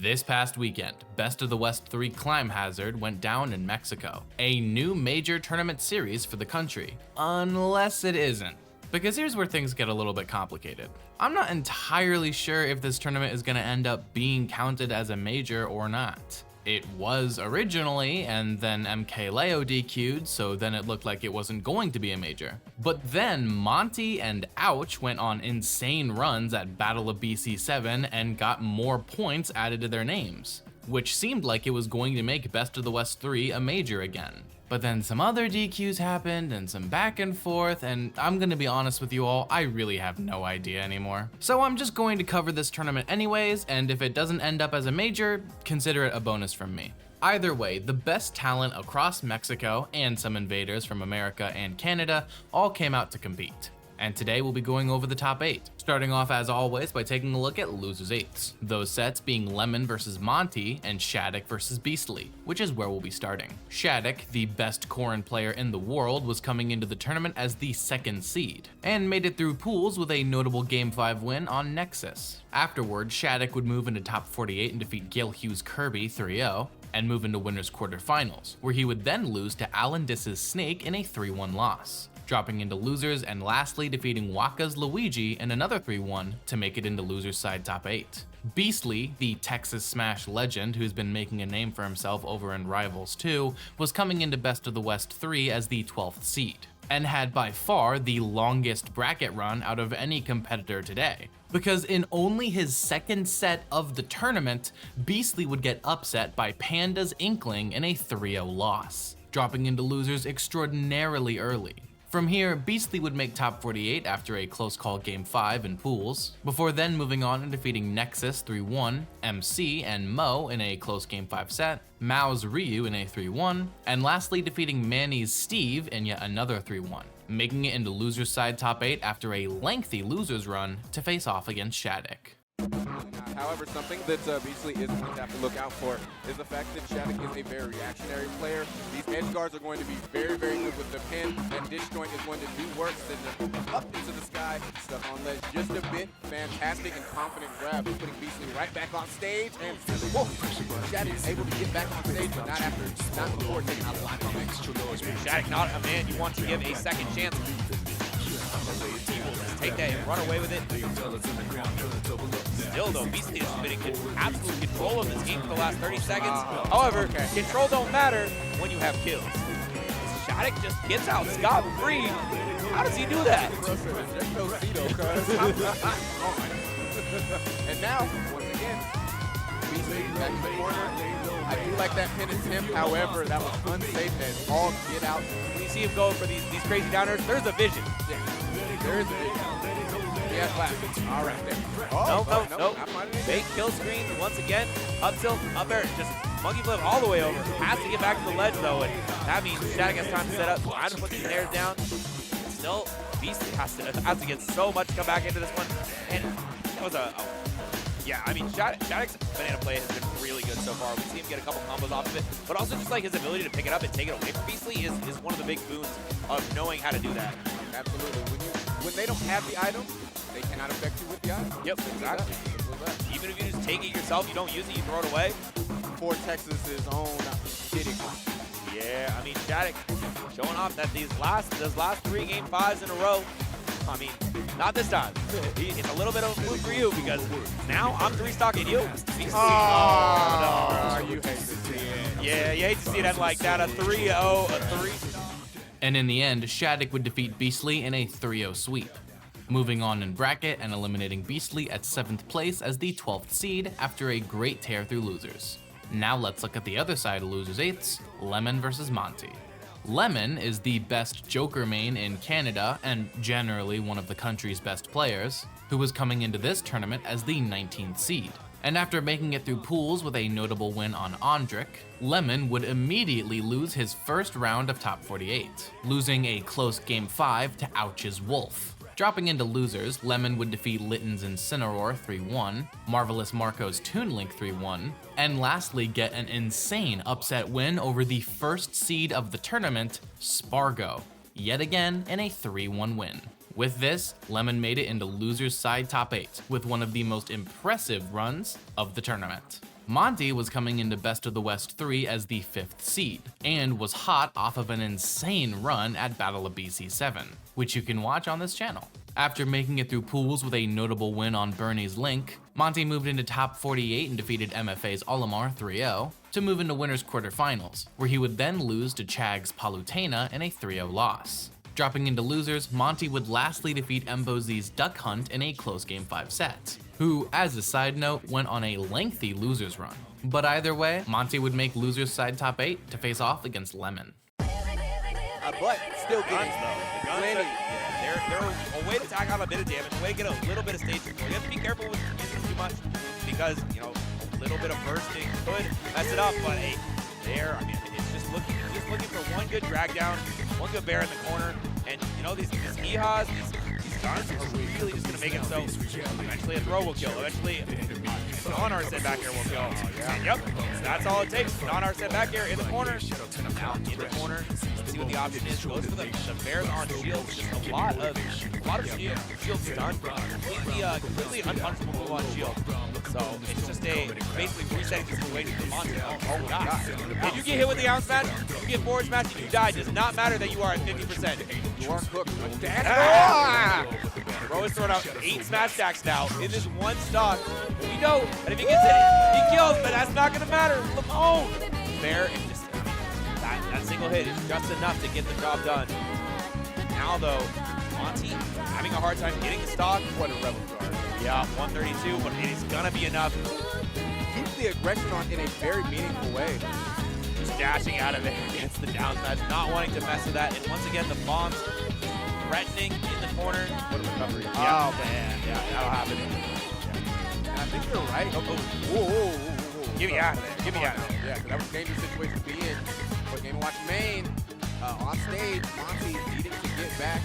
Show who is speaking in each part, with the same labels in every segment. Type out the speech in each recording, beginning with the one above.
Speaker 1: This past weekend, Best of the West 3 Climb Hazard went down in Mexico, a new major tournament series for the country, unless it isn't. Because here's where things get a little bit complicated. I'm not entirely sure if this tournament is going to end up being counted as a major or not. It was originally, and then MK Leo DQ'd, so then it looked like it wasn't going to be a major. But then Monty and Ouch went on insane runs at Battle of BC7 and got more points added to their names, which seemed like it was going to make Best of the West 3 a major again. But then some other DQs happened and some back and forth, and I'm gonna be honest with you all, I really have no idea anymore. So I'm just going to cover this tournament anyways, and if it doesn't end up as a major, consider it a bonus from me. Either way, the best talent across Mexico and some invaders from America and Canada all came out to compete. And today we'll be going over the top 8, starting off as always by taking a look at losers 8s, those sets being Lemon versus Monty and Shadic versus Beastly, which is where we'll be starting. Shadic, the best Corrin player in the world, was coming into the tournament as the 2nd seed, and made it through pools with a notable Game 5 win on Nexus. Afterward, Shadic would move into top 48 and defeat Gale Hughes Kirby 3-0, and move into winners quarterfinals, where he would then lose to AlanDiss's Snake in a 3-1 loss, dropping into losers and lastly defeating Waka's Luigi in another 3-1 to make it into losers side top 8. Beastly, the Texas Smash legend who's been making a name for himself over in Rivals 2, was coming into Best of the West 3 as the 12th seed, and had by far the longest bracket run out of any competitor today. Because in only his 2nd set of the tournament, Beastly would get upset by Panda's Inkling in a 3-0 loss, dropping into losers extraordinarily early. From here, Beastly would make top 48 after a close call Game 5 in pools, before then moving on and defeating Nexus 3-1, MC and Mo in a close Game 5 set, Mao's Ryu in a 3-1, and lastly defeating Manny's Steve in yet another 3-1, making it into losers side top 8 after a lengthy losers run to face off against Shadic.
Speaker 2: However, something that Beastly is going to have to look out for is the fact that Shadic is a very reactionary player. These edge guards are going to be very, very good with the pin. That dish joint is going to do work, send them up into the sky, stuck on ledge just a bit. Fantastic and confident grab, putting Beastly right back on stage. And whoa, Shadic is able to get back on stage, but not before taking out a line from it.
Speaker 3: Shadic, not a man you want to give a second chance. He will just take that and run away with it. Still though, Beastly has been in absolute control of this game for the last 30 seconds. However, control don't matter when you have kills. Shadic just gets out scot-free. How does he do that?
Speaker 2: And now, once again, Beastly back in the corner. I do like that pin attempt, however, that was unsafe and all get out.
Speaker 3: When you see him going for these crazy downers, there's a vision.
Speaker 2: Yeah, there is a vision. Yeah, classic. All right, there.
Speaker 3: No. Fake kill screens, and once again, up tilt, up air, just monkey flip all the way over. Has to get back to the ledge though, and that means Shadic has time to set up, time to put these snares down. Still, Beastly has to get so much to come back into this one, and that was yeah, I mean, Shadic's banana play has been really good so far. We see him get a couple combos off of it, but also just like his ability to pick it up and take it away from Beastly is one of the big boons of knowing how to do that.
Speaker 2: Absolutely. When they don't have the item, they cannot affect you with the item.
Speaker 3: Yep, exactly. Even if you just take it yourself, you don't use it, you throw it away.
Speaker 2: For Texas's own Shadic.
Speaker 3: Yeah, I mean, Shadic showing off that these last 3 Game 5s in a row, I mean, not this time. It's a little bit of a fluke for you because now I'm 3-stocking you.
Speaker 2: Oh, no. You hate to see it.
Speaker 3: Yeah, you hate to see it end like that. A 3-0, a 3.
Speaker 1: And in the end, Shadic would defeat Beastly in a 3-0 sweep, moving on in bracket and eliminating Beastly at 7th place as the 12th seed after a great tear through losers. Now let's look at the other side of losers 8s, Lemon versus Monty. Lemon is the best Joker main in Canada and generally one of the country's best players, who was coming into this tournament as the 19th seed. And after making it through pools with a notable win on Ondric, Lemon would immediately lose his first round of top 48, losing a close Game 5 to Ouch's Wolf. Dropping into losers, Lemon would defeat Litton's Incineroar 3-1, Marvelous Marco's Toon Link 3-1, and lastly get an insane upset win over the first seed of the tournament, Spargo, yet again in a 3-1 win. With this, Lemon made it into losers side top 8 with one of the most impressive runs of the tournament. Monty was coming into Best of the West 3 as the 5th seed, and was hot off of an insane run at Battle of BC7, which you can watch on this channel. After making it through pools with a notable win on Bernie's Link, Monty moved into top 48 and defeated MFA's Olimar 3-0 to move into winners quarterfinals, where he would then lose to Chag's Palutena in a 3-0 loss. Dropping into losers, Monty would lastly defeat Mbozi's Duck Hunt in a close game 5 sets, who, as a side note, went on a lengthy losers run. But either way, Monty would make losers side top 8 to face off against Lemon.
Speaker 2: But still getting plenty.
Speaker 3: They're a way to tack on a bit of damage, a way to get a little bit of stage control. You have to be careful with using too much because, you know, a little bit of bursting could mess it up. But hey, I mean, it's just looking for one good drag down, one good bear in the corner, and you know these Hihas, these guns are really just gonna make it so eventually a throw will kill, eventually non-Arsene back here will kill. And yep, that's all it takes. Non-Arsene back here in the corner. Now in the corner. Let's see what the option is. Goes for the bears on shields. Just a lot of shield stun. Completely unpunishable move on shield. So it's just basically resetting the situation for Monty. Oh god. If you get hit with the ounce smash, you get forward smash, and you die. It does not matter that you are at 50%.
Speaker 2: You are cooked.
Speaker 3: Bro is throwing out 8 smash stacks now in this one stock. We know that if he gets hit, he kills, but that's not gonna matter. Lamone! There, and just that single hit is just enough to get the job done. Now though, Monty having a hard time getting the stock.
Speaker 2: What a rebel guard.
Speaker 3: Yeah, 132, but it is gonna be enough.
Speaker 2: Keeps the aggression on in a very meaningful way.
Speaker 3: Just dashing out of it against the down smash, not wanting to mess with that. And once again, the bombs threatening in the corner.
Speaker 2: What a recovery.
Speaker 3: Yeah. Oh man, yeah, that'll happen.
Speaker 2: Yeah. I think you're right. Whoa.
Speaker 3: Give me out of there. Give me out of there.
Speaker 2: Yeah, because that was a dangerous situation to be in. But Game & Watch main, on stage, Monty needing to get back.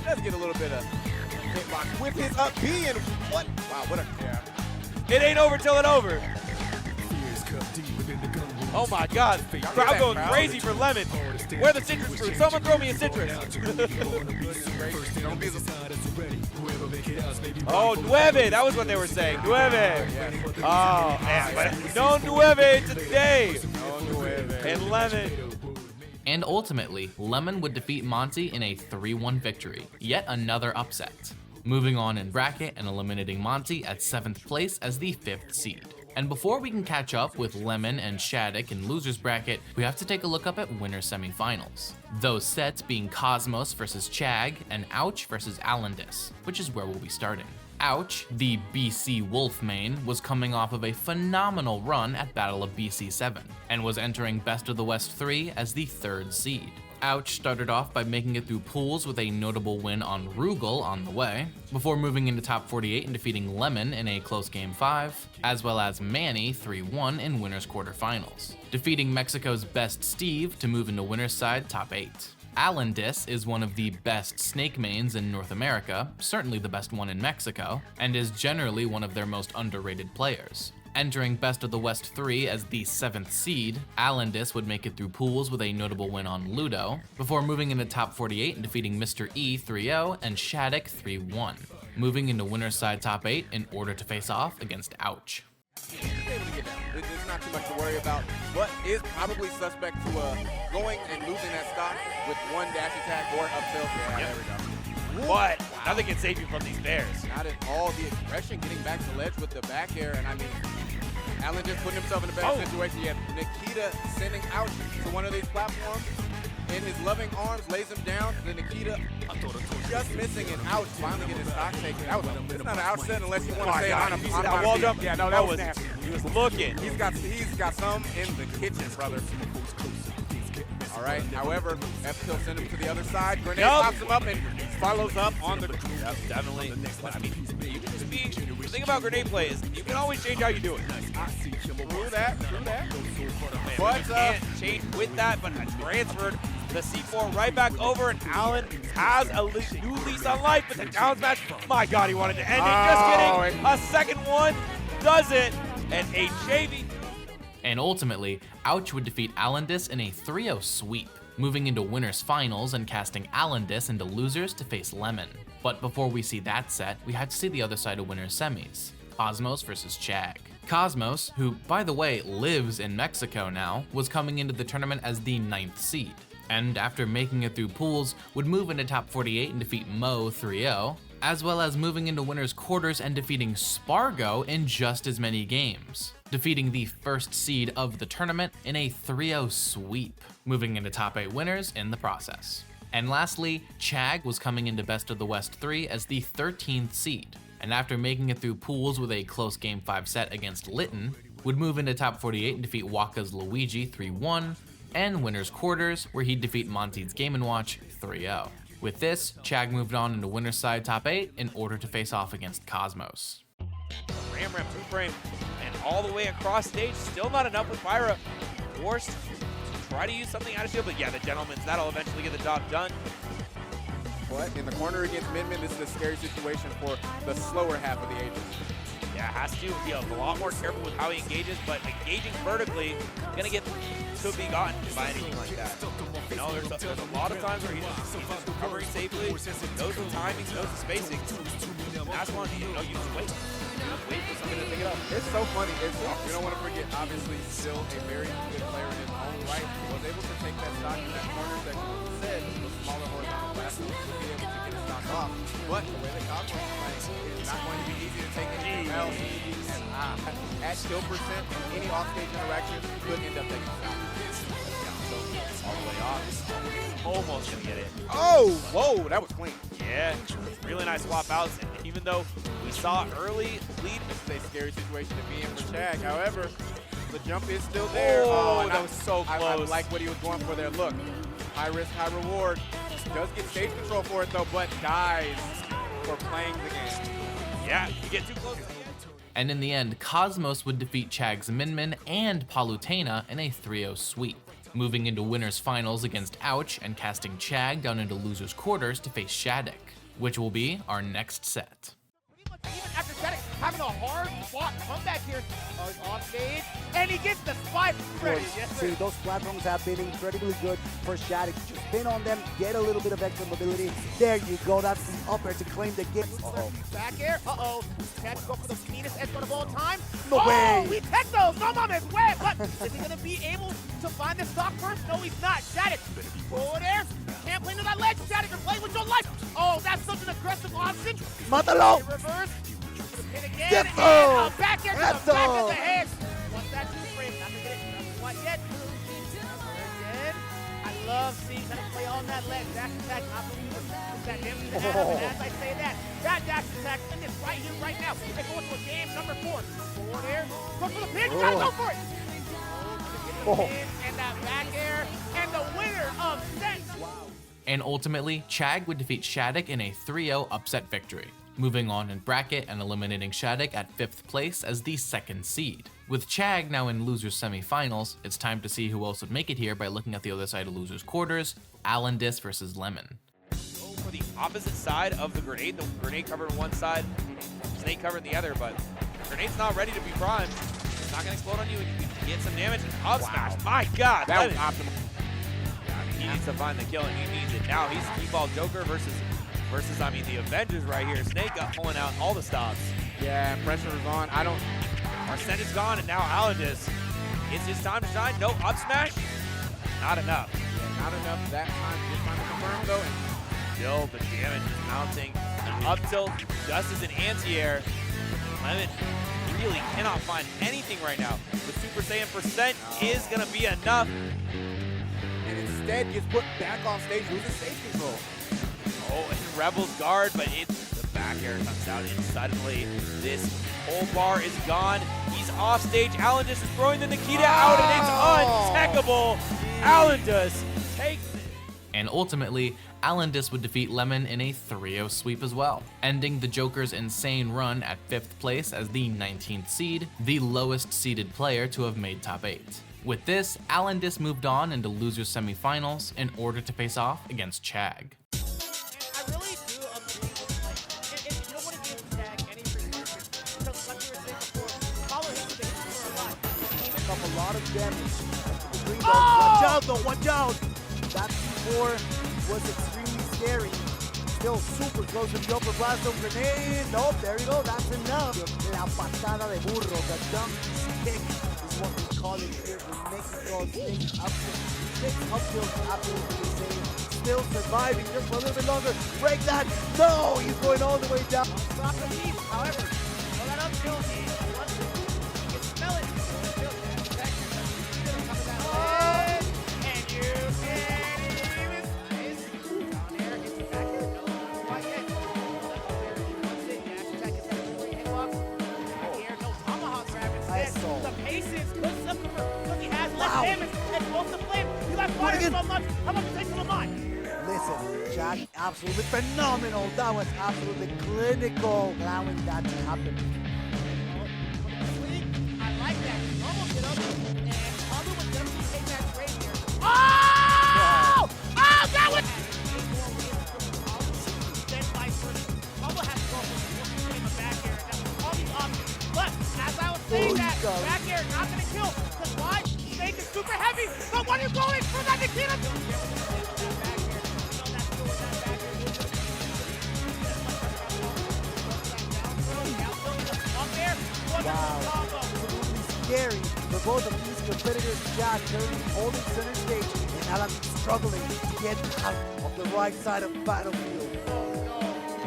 Speaker 2: Let's get a little bit of hitbox with his up B and what? Wow, what a,
Speaker 3: It ain't over till it's over. Oh my god, crowd going crazy for Lemon. Where the citrus fruit? Someone throw me a citrus. Oh, nueve, that was what they were saying. Nueve. Oh, man, but no nueve today.
Speaker 2: No nueve.
Speaker 3: And Lemon.
Speaker 1: And ultimately, Lemon would defeat Monty in a 3-1 victory, yet another upset, moving on in bracket and eliminating Monty at 7th place as the 5th seed. And before we can catch up with Lemon and Shadic in losers bracket, we have to take a look up at winner semifinals. Those sets being Cosmos versus Chag and Ouch versus AlanDiss, which is where we'll be starting. Ouch, the BC Wolf main, was coming off of a phenomenal run at Battle of BC7 and was entering Best of the West 3 as the 3rd seed. Ouch started off by making it through pools with a notable win on Rugal on the way, before moving into top 48 and defeating Lemon in a close game 5, as well as Manny 3-1 in winners quarterfinals, defeating Mexico's best Steve to move into winners side top 8. AlanDiss is one of the best Snake mains in North America, certainly the best one in Mexico, and is generally one of their most underrated players. Entering Best of the West 3 as the 7th seed, AlanDiss would make it through pools with a notable win on Ludo, before moving into top 48 and defeating Mr. E 3-0 and Shadic 3-1, moving into winner's side top 8 in order to face off against Ouch.
Speaker 2: There's not too much to worry about, but is probably suspect to going and losing that stock with one dash attack or up tilt. Yeah, there we go.
Speaker 3: But nothing can save you from these bears.
Speaker 2: Not at all. The aggression getting back to ledge with the back air, and I mean, AlanDiss putting himself in a better situation. You have Nikita sending out to one of these platforms. In his loving arms, lays him down. The Nikita just missing an Ouch, finally getting his stock taken. It's not an Ouch set unless you want to say on a
Speaker 3: wall jump.
Speaker 2: Yeah, no, that was nasty.
Speaker 3: He was looking.
Speaker 2: He's got some in the kitchen, brother. All right. However, F-Kill send him to the other side. Grenade pops him up and follows up on the.
Speaker 3: Yep, definitely. But I mean, you can just be. The thing about grenade play is you can always change how you do it.
Speaker 2: True that.
Speaker 3: But you can't change with that. But transferred the C4 right back over, and Alan has a new lease on life. But the down smash, my God, he wanted to end it. Just kidding. A second one does it, and a JV.
Speaker 1: And ultimately, Ouch would defeat AlanDiss in a 3-0 sweep, moving into winners finals and casting AlanDiss into losers to face Lemon. But before we see that set, we have to see the other side of winners semis, Cosmos versus Chag. Cosmos, who by the way lives in Mexico now, was coming into the tournament as the 9th seed, and after making it through pools, would move into top 48 and defeat Mo 3-0, as well as moving into winners quarters and defeating Spargo in just as many games, defeating the 1st seed of the tournament in a 3-0 sweep, moving into top 8 winners in the process. And lastly, Chag was coming into Best of the West 3 as the 13th seed, and after making it through pools with a close Game 5 set against Lytton, would move into top 48 and defeat Waka's Luigi 3-1, and winners quarters, where he'd defeat Monty's Game & Watch 3-0. With this, Chag moved on into winners side top 8 in order to face off against Cosmos.
Speaker 3: Ram 2-frame, and all the way across stage, still not enough with Pyra. Forced to try to use something out of shield, but yeah, the gentleman's, that'll eventually get the job done.
Speaker 2: But in the corner against Min, this is a scary situation for the slower half of the Aegis.
Speaker 3: Yeah, has to be a lot more careful with how he engages, but engaging vertically gonna get could be gotten by anything like that. You know, there's a lot of times where he's just recovering safely, knows the timing, knows the spacing. That's one, you know, you just wait. Wait for somebody to pick it up.
Speaker 2: It's so funny. You don't want to forget, obviously, still a very good player in his own right. Was able to take that stock in that corner section. Like you said, the smaller horizontal classes to be able to get a stock off. But the way the Cosmos is playing, it's not going to be easy to take anything else. And at kill percent in any offstage interaction, could end up taking a stock.
Speaker 3: So all the way off. Almost gonna get it.
Speaker 2: Oh, whoa, that was clean.
Speaker 3: Yeah, really nice swap outs. And even though we saw early lead,
Speaker 2: This is a scary situation to be in for Chag. However, the jump is still there.
Speaker 3: Oh, that was so close.
Speaker 2: I like what he was going for there. Look, high risk, high reward. Does get stage control for it though, but dies for playing the game.
Speaker 3: Yeah, you get too close.
Speaker 1: And in the end, Cosmos would defeat Chag's Min and Palutena in a 3-0 sweep, moving into winners finals against Ouch and casting Chag down into losers quarters to face Shadic, which will be our next set.
Speaker 4: Even after Shadic having a hard-fought comeback here on stage, and he gets the spike ready. Yes, sir.
Speaker 5: See, those platforms have been incredibly good for Shadic. Just spin on them, get a little bit of extra mobility. There you go, that's the upper to claim the game.
Speaker 4: Back air, Chad go for the meanest edge of all time.
Speaker 5: No way.
Speaker 4: We tech those, no mom is wet, but is he gonna be able to find the stock first? No, he's not. Shadic, forward air, can't play to that ledge. Shadic, you're playing with your life. Oh, that's such an aggressive option.
Speaker 5: Mátalo.
Speaker 4: Reverse. Hit again,
Speaker 5: Yes,
Speaker 4: and
Speaker 5: sir.
Speaker 4: a back air to the
Speaker 5: Yes,
Speaker 4: back of
Speaker 5: sir.
Speaker 4: the head. What's that 2-frame? Not gonna get it. Not quite yet. Again. I love seeing how to play on that ledge. Dash attack, I believe it's that damage to have. And as I say that dash attack in this right here, right now. They go into a game number 4. Forward air. Go for the pin. Gotta go for it. And that back air. And the winner of set.
Speaker 1: And ultimately, Chag would defeat Shadic in a 3-0 upset victory, moving on in bracket and eliminating Shadic at 5th place as the 2nd seed. With Chag now in losers semifinals, it's time to see who else would make it here by looking at the other side of losers quarters, AlanDiss versus Lemon.
Speaker 3: Go for the opposite side of the grenade covered on one side, snake covered the other, but the grenade's not ready to be primed. It's not gonna explode on you, and you can get some damage. Up smash, my God,
Speaker 2: That was optimal.
Speaker 3: He needs to find the kill, and he needs it now. He's T-Ball Joker versus I mean the Avengers right here. Snake got pulling out all the stops.
Speaker 2: Yeah, pressure is on.
Speaker 3: Arsene is gone, and now AlanDiss. It's his time to shine. No up smash. Not enough.
Speaker 2: Not enough that time. Just trying to confirm though. And
Speaker 3: Still, the damage is mounting. An up tilt, just as an anti-air. Lemon really cannot find anything right now. The Super Saiyan percent is gonna be enough.
Speaker 2: and instead gets put back off stage, losing stage control.
Speaker 3: Oh, and Rebel's guard, but it's the back air comes out, and suddenly this whole bar is gone. He's off stage. AlanDiss is throwing the Nikita out, and it's untechable. AlanDiss takes it.
Speaker 1: And ultimately, AlanDiss would defeat Lemon in a 3-0 sweep as well, ending the Joker's insane run at 5th place as the 19th seed, the lowest seeded player to have made top 8. With this, AlanDiss moved on into losers semifinals in order to face off against Chag.
Speaker 4: I really do agree with, like, if you don't want to give Chag any restriction, because like we were saying before, follow him to the hit for a lot.
Speaker 5: Pick up a lot of damage.
Speaker 4: Oh!
Speaker 5: Watch out though, watch out! That before was extremely scary. still super close to the upper blast of grenade. Nope, there you go, that's enough. La patada de burro, the dump stick is what we call it here in Mexico. Snake upfield. Snake upfield is absolutely insane. Still surviving just for a little bit longer. Break that. No, he's going all the way down.
Speaker 4: Stop the lead, however, all that uphill is one thing. You can smell it. And you can't even miss. Down there, gets it back here. No, not quite yet. Up there, he wants it. Dash attack is that three hitbox. Back here, no tomahawk grab instead. The patience could suffer because he has less damage and close to flame. You got fired so much. How much you take to the mind?
Speaker 5: Listen, Chag, absolutely phenomenal. That was absolutely clinical, allowing that to happen.
Speaker 4: I like that. Normal get up, and Pablo would definitely take that trade here. Oh! Oh, that was... Then vice versa. Pablo has to go for the back air, and that was all these options. But, as I was saying that, back air not going to kill. Because why? Snake is super heavy. But what are you going for that Nikita?
Speaker 5: Wow, absolutely scary for both of these competitors. Chag currently holding center stage, and AlanDiss struggling to get out of the right side of the battlefield.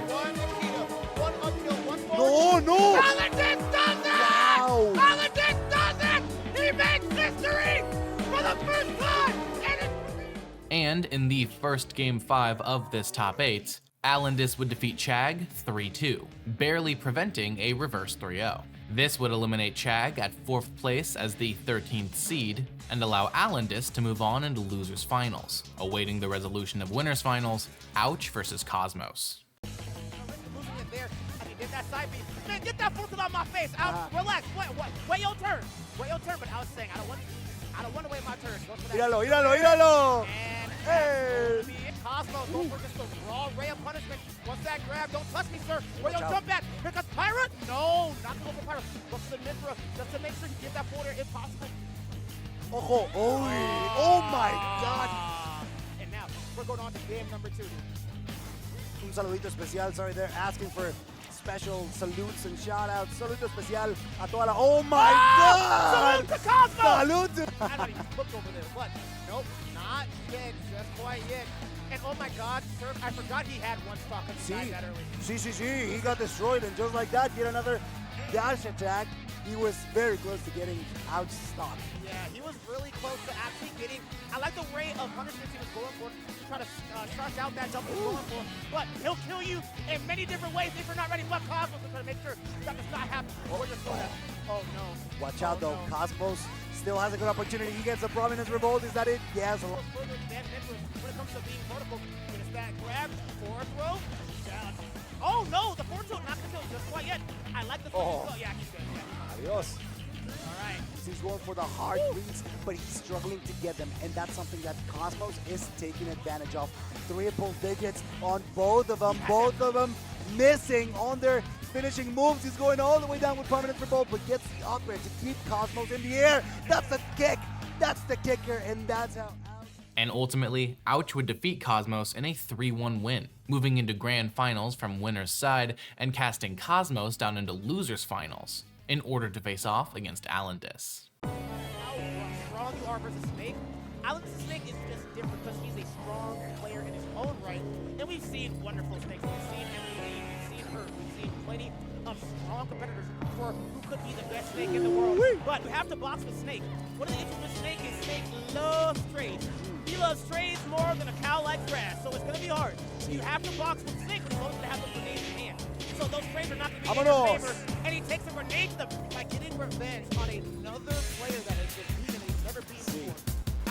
Speaker 4: One Nikita, one uphill, one forward.
Speaker 5: No!
Speaker 4: AlanDiss does that!
Speaker 5: Wow!
Speaker 4: AlanDiss does it! He makes history for the first time!
Speaker 1: And in the first Game 5 of this top 8, AlanDiss would defeat Chag 3-2, barely preventing a reverse 3-0. This would eliminate Chag at 4th place as the 13th seed and allow AlanDiss to move on into losers finals, awaiting the resolution of winners finals, Ouch versus Cosmos.
Speaker 4: Get that side beat. Man, get that force on my face. Relax. Wait your turn. Wait your turn. But I was saying I don't want to wait my turn. Go for that.
Speaker 5: Míralo.
Speaker 4: And
Speaker 5: Hey.
Speaker 4: Cosmos, go for just a raw ray of punishment. What's that grab? Don't touch me, sir. Where you jump at? Here comes Pirate. No, not to go for Pirate. Go for the Mithra just to make sure you get that border if possible.
Speaker 5: Ojo. Oh my God.
Speaker 4: And now we're going on to game number 2.
Speaker 5: Un saludito especial. Sorry, they're asking for special salutes and shout outs. Saludo especial a toda la. Oh my God!
Speaker 4: Salute to Cosmos!
Speaker 5: Salute!
Speaker 4: I'm not even hooked over there, but nope, not yet, just quite yet. And oh my God, sir, I forgot he had one stock on the side that early.
Speaker 5: See, he got destroyed, and just like that, get another dash attack. He was very close to getting out stock.
Speaker 4: Yeah, he was really close to actually getting. I like the way of punishments he was going for. Try to start out that jump he was going for, but he'll kill you in many different ways if you're not ready. But Cosmos is going to make sure that does not happen. We're just going to. Oh no.
Speaker 5: Watch out though, no. Cosmos still has a good opportunity. He gets a prominence revolt. Is that it? Yes.
Speaker 4: Further than Mithras when it comes to being vertical. Gonna stack grab, forward throw. Down. Oh no, the forward throw not going to kill just quite yet. I like the forward throw. Yeah, he's good. Yeah.
Speaker 5: Adios.
Speaker 4: All right.
Speaker 5: He's going for the hard reads, but he's struggling to get them, and that's something that Cosmos is taking advantage of. Triple digits on both of them missing on their finishing moves. He's going all the way down with prominence revolt, but gets the up air to keep Cosmos in the air. That's the kick. That's the kicker, and that's how.
Speaker 1: And ultimately, Ouch would defeat Cosmos in a 3-1 win, moving into grand finals from winner's side and casting Cosmos down into losers finals in order to face off against AlanDiss.
Speaker 4: How strong you are versus Snake. AlanDiss' Snake is just different because he's a strong player in his own right. And we've seen wonderful Snakes. We've seen Emily, we've seen her, we've seen plenty of strong competitors for who could be the best Snake in the world. But you have to box with Snake. One of the issues with Snake is Snake loves trades. He loves trades more than a cow likes grass, so it's going to be hard. You have to box with Snake when he's always going to have the grenades in hand. So those trades are not going to be in his favor. And he takes a grenade to them by getting revenge on another player that has been beaten and he's never beaten before.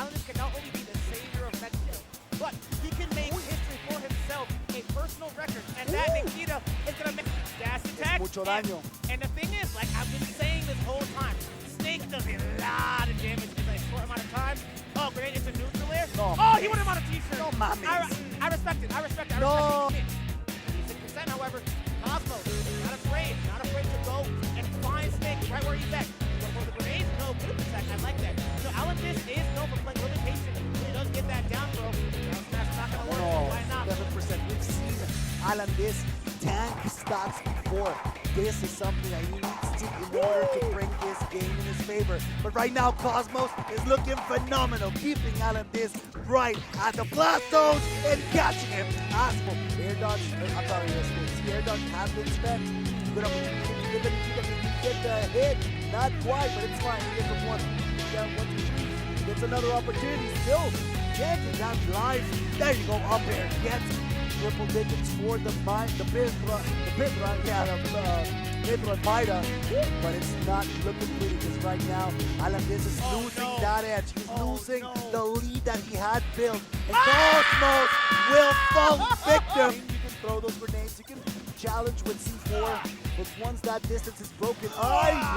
Speaker 4: AlanDiss can not only be the savior of Mexico, but he can make history for himself, a personal record. And that Nikita is going to make dash attack.
Speaker 5: Mucho daño.
Speaker 4: And the thing is, like I've been saying this whole time, Snake does a lot of damage in a short amount of time. Oh, grenade into neutral air.
Speaker 5: No.
Speaker 4: Oh, he went him on a t-shirt.
Speaker 5: No mames.
Speaker 4: I respect it. I respect it.
Speaker 5: No.
Speaker 4: He's 6%, however. Cosmos, not afraid to go and find Snake right where he's at. But for the grenades, no, good attack. I like that. So AlanDiss is known for playing limitation. He does get that down throw. That's not going to work. Why not?
Speaker 5: 7%. We've seen AlanDiss tank stocks before. This is something that he needs to in order to bring this game in his favor. But right now, Cosmos is looking phenomenal, keeping AlanDiss right at the blast zone and catching him. Asphalt, air dodge, I'm sorry, air dodge has been spent. Good opportunity to get the hit. Not quite, but it's fine. He gets a one. Gets another opportunity still. Getting that life. There you go, up there. Gets triple digits for the pit run, but it's not looking pretty because right now AlanDiss is losing that edge. He's losing the lead that he had built. And Cosmos will fall victim. You can throw those grenades, you can challenge with C4, but once that distance is broken,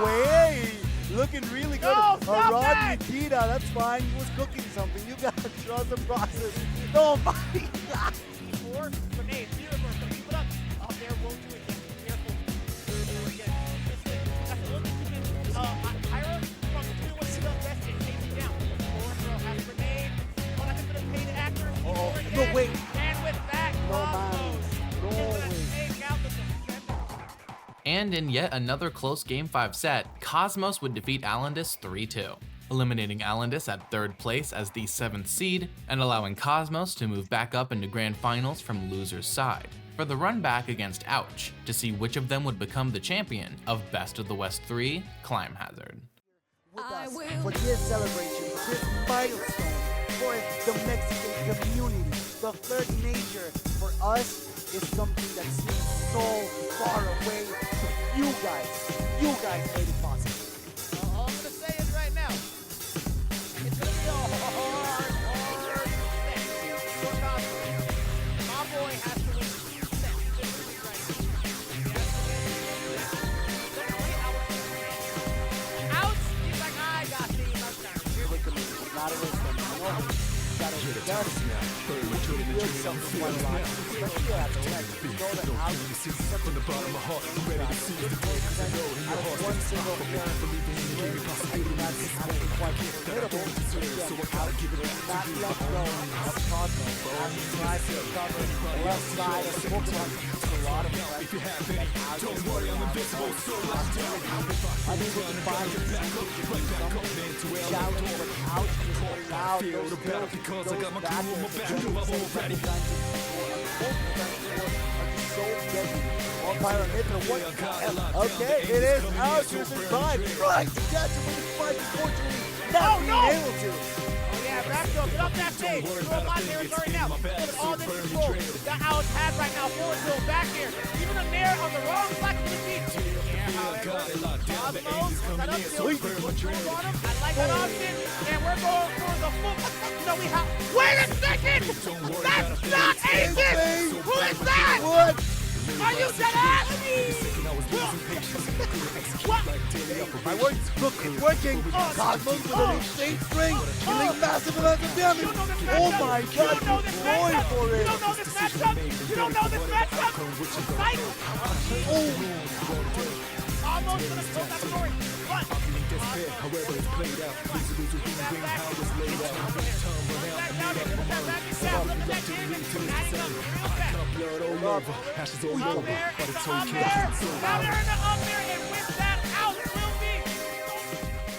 Speaker 5: way! Looking really good. Rodney Nikita, that's fine. He was cooking something. You gotta trust the process. Oh my God.
Speaker 4: Four grenades. Here we're going to keep it up. Up there, won't do it again. Careful. Again. That's a little bit too many. Ira from the 2 was still best and takes it down. Forward throw has a grenade. Oh, that's going to pay the actor.
Speaker 5: No way.
Speaker 4: And with that, Cosmos is going to take out the defender.
Speaker 1: And in yet another close Game 5 set, Cosmos would defeat AlanDiss 3-2. Eliminating AlanDiss at 3rd place as the 7th seed, and allowing Cosmos to move back up into Grand Finals from loser's side, for the run back against Ouch, to see which of them would become the champion of Best of the West 3 Climb Hazard.
Speaker 5: With us for this celebration, this milestone for the Mexican community, the 3rd major for us is something that seems so far away. But you guys made it possible.
Speaker 4: All I'm going to say is right now, it's going to be a hard set for Cosmos. My boy has to win 2 sets. This is right now. He has to win 2 sets. They're going to win Ouch! He's like, I got these. I'm sorry. Here we go.
Speaker 5: Not a risk. Gotta feel something one lot, especially at the end. You know that Ouch is from the bottom of my heart. I'm ready to see the world because I know in your heart. One single player, I think that's quite formidable. So I gotta give it not let go of Cosmos as he tries to recover the left side of the Pokemon. It's a lot of pressure. If you have any, don't worry, I'm invincible. So let's do it. I think we can find some challenge with Ouch just allow those skills, because I got my crew on my back, I'm already. Okay, it is Ouch versus Prime. Trying to catch him with his fight, unfortunately not being able to.
Speaker 4: Oh yeah, back up, get up that stage. You're on my territory now. Look at all this control that Ouch has right now. Forward throw back here. Even a Nair on the wrong side of the feet. Yeah, however, Cosmos, that upfield, put tools on him. I like that option. And we're going for the full. No, we have. Wait a second! That's not AlanDiss! Who is that?
Speaker 5: What?
Speaker 4: Are you dead ass? What?
Speaker 5: My words, look, it's working. Cosmos with an insane string, killing massive amounts of damage. Oh my God,
Speaker 4: You don't know this
Speaker 5: going
Speaker 4: matchup.
Speaker 5: for
Speaker 4: You
Speaker 5: it.
Speaker 4: don't know this matchup. You don't know this matchup. Fight. Almost gonna close that story. But
Speaker 6: however it's played out. Blood all over, ashes all over, but it's okay.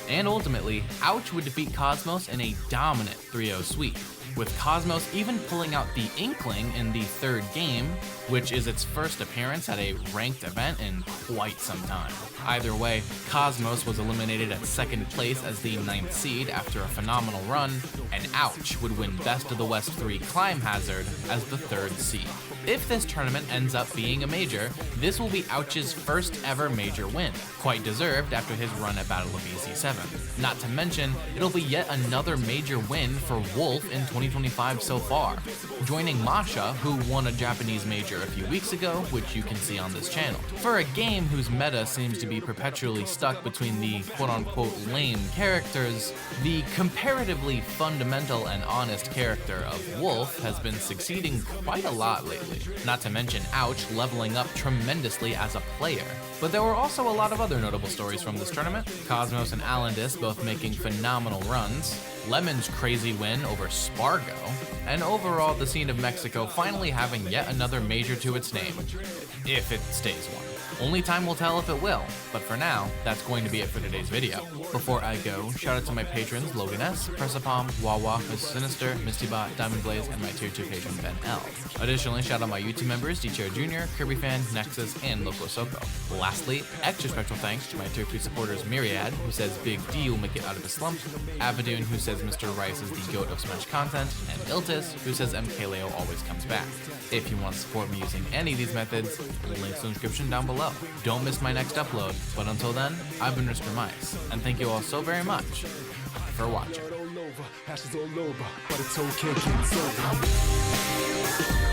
Speaker 1: And ultimately, Ouch would defeat Cosmos in a dominant 3-0 sweep, with Cosmos even pulling out the Inkling in the 3rd game, which is its first appearance at a ranked event in quite some time. Either way, Cosmos was eliminated at 2nd place as the 9th seed after a phenomenal run, and Ouch would win Best of the West 3 Climb Hazard as the 3rd seed. If this tournament ends up being a major, this will be Ouch's first ever major win, quite deserved after his run at Battle of EC7. Not to mention, it'll be yet another major win for Wolf in 2025 so far, joining Masha, who won a Japanese major a few weeks ago, which you can see on this channel. For a game whose meta seems to be perpetually stuck between the quote-unquote lame characters, the comparatively fundamental and honest character of Wolf has been succeeding quite a lot lately. immediately. Not to mention Ouch leveling up tremendously as a player. But there were also a lot of other notable stories from this tournament. Cosmos and AlanDiss both making phenomenal runs, Lemon's crazy win over Spargo, and overall the scene of Mexico finally having yet another major to its name. If it stays one. Only time will tell if it will, but for now, that's going to be it for today's video. Before I go, shout out to my patrons Logan S, Pressapalm, Wawa, Miss Sinister, Mistybot, Diamond Blaze, and my tier 2 patron Ben L. Additionally, shout out my YouTube members D-Chair Jr., Kirby Fan, Nexus, and Loco Soko. Lastly, extra special thanks to my tier 2 supporters Myriad, who says Big D will make it out of his slump, Avadoon, who says Mr. Rice is the goat of Smash content, and Iltis, who says MKLeo always comes back. If you want to support me using any of these methods, links in the description down below. Don't miss my next upload, but until then, I've been Mr. Mice, and thank you all so very much for watching.
Speaker 6: Ashes all over, but it's okay, kid, it's over.